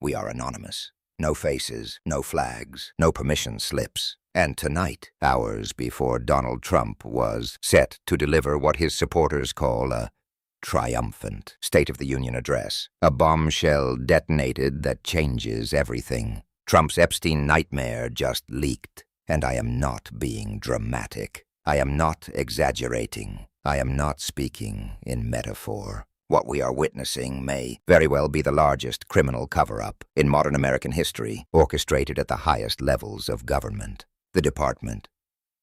We are anonymous. No faces, no flags, no permission slips. And tonight, hours before Donald Trump was set to deliver what his supporters call a triumphant State of the Union address, a bombshell detonated that changes everything. Trump's Epstein nightmare just leaked, and I am not being dramatic. I am not exaggerating. I am not speaking in metaphor. What we are witnessing may very well be the largest criminal cover-up in modern American history, orchestrated at the highest levels of government. The Department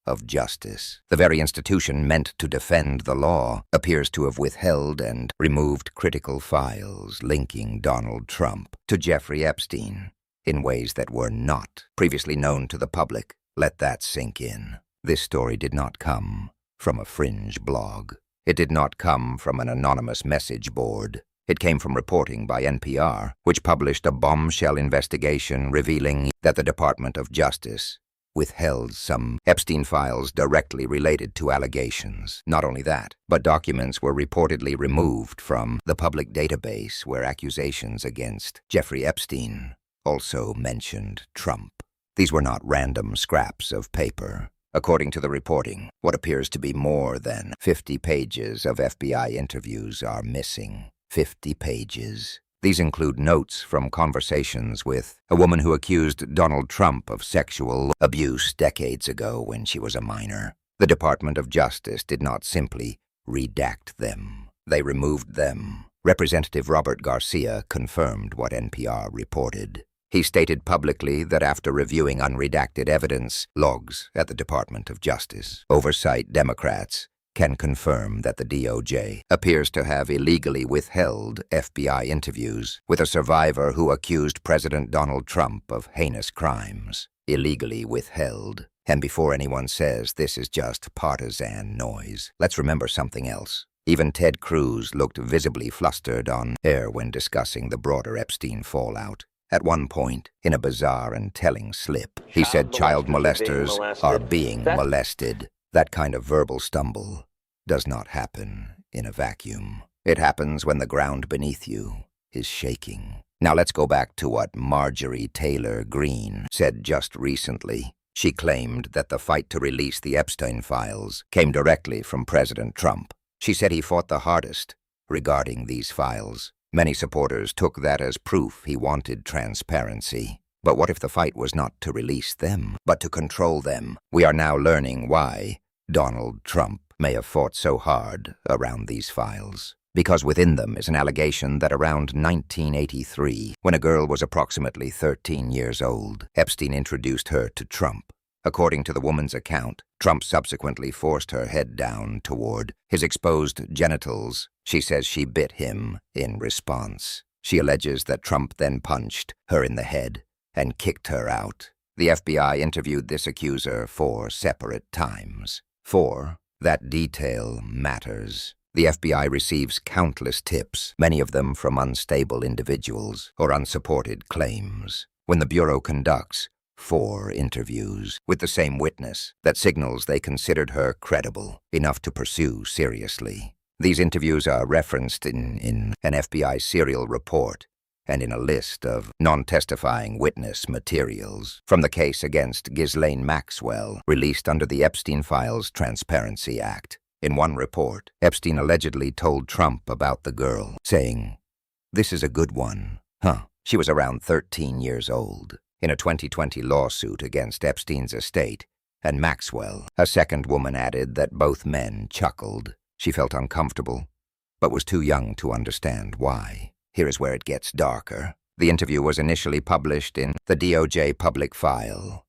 of Justice, the very institution meant to defend the law, appears to have withheld and removed critical files linking Donald Trump to Jeffrey Epstein in ways that were not previously known to the public. Let that sink in. This story did not come from a fringe blog. It did not come from an anonymous message board. It came from reporting by NPR, which published a bombshell investigation revealing that the Department of Justice withheld some Epstein files directly related to allegations. Not only that, but documents were reportedly removed from the public database where accusations against Jeffrey Epstein also mentioned Trump. These were not random scraps of paper. According to the reporting, what appears to be more than 50 pages of FBI interviews are missing. 50 pages. These include notes from conversations with a woman who accused Donald Trump of sexual abuse decades ago when she was a minor. The Department of Justice did not simply redact them. They removed them. Representative Robert Garcia confirmed what NPR reported. He stated publicly that after reviewing unredacted evidence logs at the Department of Justice, oversight Democrats can confirm that the DOJ appears to have illegally withheld FBI interviews with a survivor who accused President Donald Trump of heinous crimes. Illegally withheld. And before anyone says this is just partisan noise, let's remember something else. Even Ted Cruz looked visibly flustered on air when discussing the broader Epstein fallout. At one point, in a bizarre and telling slip, he said child molesters are being molested. That kind of verbal stumble does not happen in a vacuum. It happens when the ground beneath you is shaking. Now let's go back to what Marjorie Taylor Greene said just recently. She claimed that the fight to release the Epstein files came directly from President Trump. She said he fought the hardest regarding these files. Many supporters took that as proof he wanted transparency. But what if the fight was not to release them, but to control them? We are now learning why Donald Trump may have fought so hard around these files. Because within them is an allegation that around 1983, when a girl was approximately 13 years old, Epstein introduced her to Trump. According to the woman's account, Trump subsequently forced her head down toward his exposed genitals. She says she bit him in response. She alleges that Trump then punched her in the head and kicked her out. The FBI interviewed this accuser 4 separate times. 4. That detail matters. The FBI receives countless tips, many of them from unstable individuals or unsupported claims. When the Bureau conducts 4 interviews with the same witness, that signals they considered her credible enough to pursue seriously. These interviews are referenced in an FBI serial report and in a list of non-testifying witness materials from the case against Ghislaine Maxwell, released under the Epstein Files Transparency Act. In one report, Epstein allegedly told Trump about the girl, saying, "This is a good one, huh? She was around 13 years old." In a 2020 lawsuit against Epstein's estate and Maxwell, a second woman added that both men chuckled. She felt uncomfortable, but was too young to understand why. Here is where it gets darker. The interview was initially published in the DOJ public file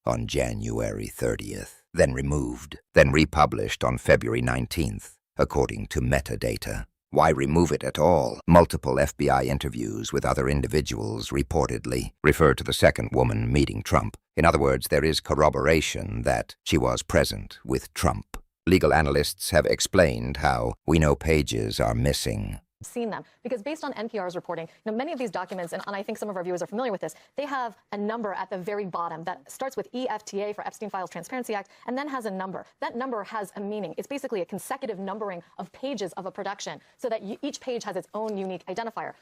on January 30th, then removed, then republished on February 19th, according to metadata. Why remove it at all? Multiple FBI interviews with other individuals reportedly refer to the second woman meeting Trump. In other words, there is corroboration that she was present with Trump. Legal analysts have explained how we know pages are missing. Seen them because based on NPR's reporting, many of these documents, and I think some of our viewers are familiar with this, they have a number at the very bottom that starts with EFTA for Epstein Files Transparency Act and then has a number. That number has a meaning. It's basically a consecutive numbering of pages of a production so that each page has its own unique identifier.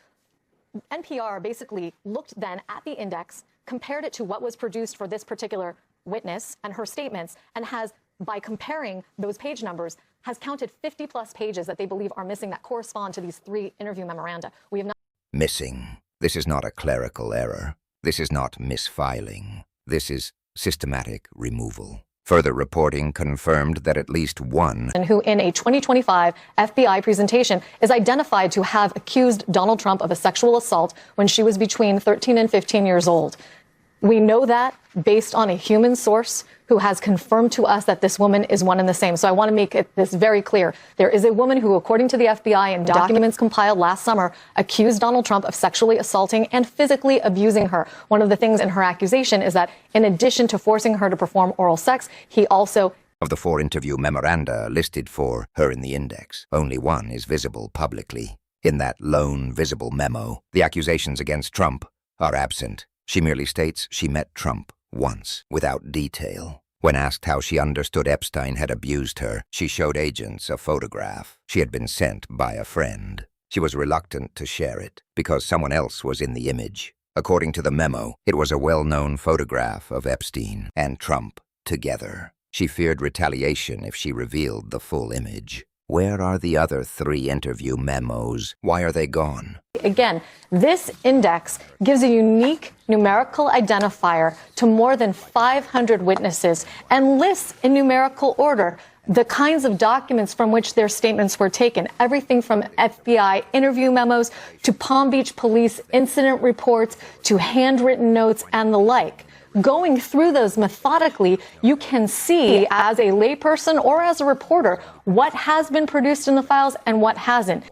NPR basically looked then at the index, compared it to what was produced for this particular witness and her statements, and has, by comparing those page numbers, has counted 50 plus pages that they believe are missing that correspond to these 3 interview memoranda. We have not. Missing. This is not a clerical error. This is not misfiling. This is systematic removal. Further reporting confirmed that at least one who in a 2025 FBI presentation is identified to have accused Donald Trump of a sexual assault when she was between 13 and 15 years old. We know that based on a human source who has confirmed to us that this woman is one and the same. So I want to make this very clear. There is a woman who, according to the FBI and documents compiled last summer, accused Donald Trump of sexually assaulting and physically abusing her. One of the things in her accusation is that in addition to forcing her to perform oral sex, he also... Of the 4 interview memoranda listed for her in the index, only one is visible publicly. In that lone visible memo, the accusations against Trump are absent. She merely states she met Trump once, without detail. When asked how she understood Epstein had abused her, she showed agents a photograph she had been sent by a friend. She was reluctant to share it because someone else was in the image. According to the memo, it was a well-known photograph of Epstein and Trump together. She feared retaliation if she revealed the full image. Where are the other 3 interview memos? Why are they gone? Again, this index gives a unique numerical identifier to more than 500 witnesses and lists in numerical order the kinds of documents from which their statements were taken. Everything from FBI interview memos to Palm Beach police incident reports to handwritten notes and the like. Going through those methodically, you can see as a layperson or as a reporter what has been produced in the files and what hasn't.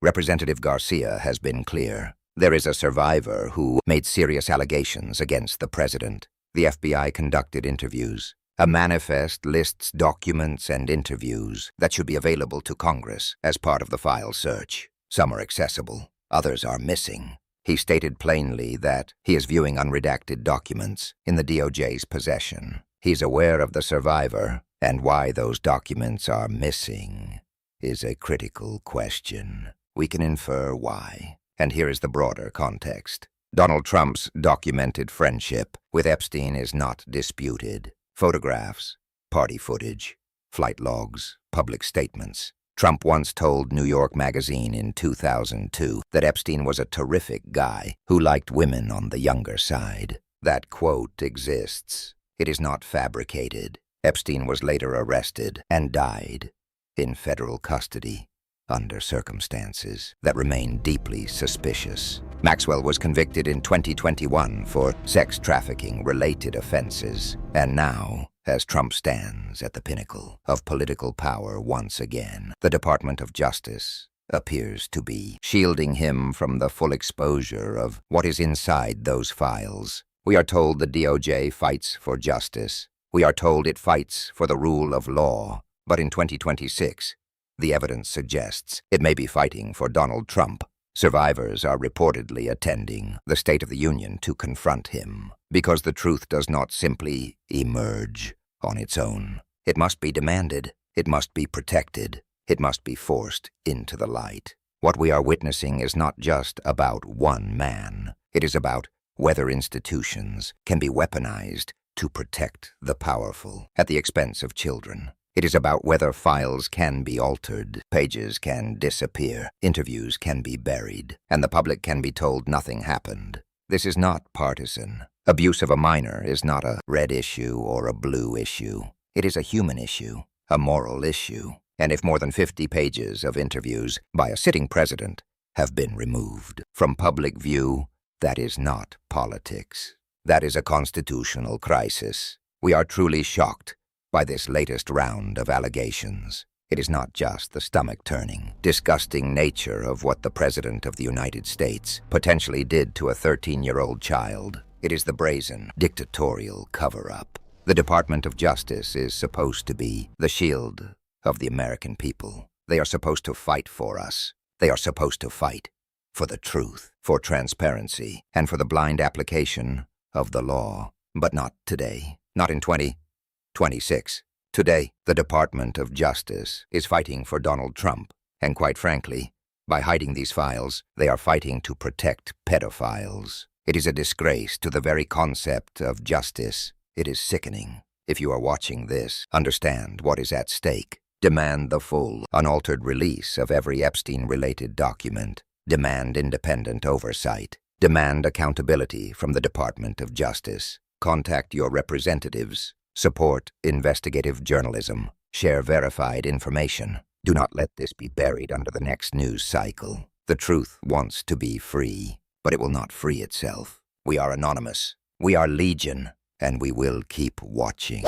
Representative Garcia has been clear. There is a survivor who made serious allegations against the president. The FBI conducted interviews. A manifest lists documents and interviews that should be available to Congress as part of the file search. Some are accessible, others are missing. He stated plainly that he is viewing unredacted documents in the DOJ's possession. He's aware of the survivor, and why those documents are missing is a critical question. We can infer why, and here is the broader context. Donald Trump's documented friendship with Epstein is not disputed. Photographs, party footage, flight logs, public statements. Trump once told New York Magazine in 2002 that Epstein was a terrific guy who liked women on the younger side. That quote exists. It is not fabricated. Epstein was later arrested and died in federal custody under circumstances that remain deeply suspicious. Maxwell was convicted in 2021 for sex trafficking-related offenses, and now, as Trump stands at the pinnacle of political power once again, the Department of Justice appears to be shielding him from the full exposure of what is inside those files. We are told the DOJ fights for justice. We are told it fights for the rule of law. But in 2026, the evidence suggests it may be fighting for Donald Trump. Survivors are reportedly attending the State of the Union to confront him, because the truth does not simply emerge on its own. It must be demanded. It must be protected. It must be forced into the light. What we are witnessing is not just about one man. It is about whether institutions can be weaponized to protect the powerful at the expense of children. It is about whether files can be altered, pages can disappear, interviews can be buried, and the public can be told nothing happened. This is not partisan. Abuse of a minor is not a red issue or a blue issue. It is a human issue, a moral issue. And if more than 50 pages of interviews by a sitting president have been removed from public view, that is not politics. That is a constitutional crisis. We are truly shocked by this latest round of allegations. It is not just the stomach-turning, disgusting nature of what the President of the United States potentially did to a 13-year-old child. It is the brazen, dictatorial cover-up. The Department of Justice is supposed to be the shield of the American people. They are supposed to fight for us. They are supposed to fight for the truth, for transparency, and for the blind application of the law. But not today. Not in 2026. Today, the Department of Justice is fighting for Donald Trump, and quite frankly, By hiding these files, they are fighting to protect pedophiles. It is a disgrace to the very concept of justice. It is sickening. If you are watching this, understand what is at stake. Demand the full, unaltered release of every Epstein-related document. Demand independent oversight. Demand accountability from the Department of Justice. Contact your representatives. Support investigative journalism. Share verified information. Do not let this be buried under the next news cycle. The truth wants to be free, but it will not free itself. We are anonymous. We are legion, and we will keep watching.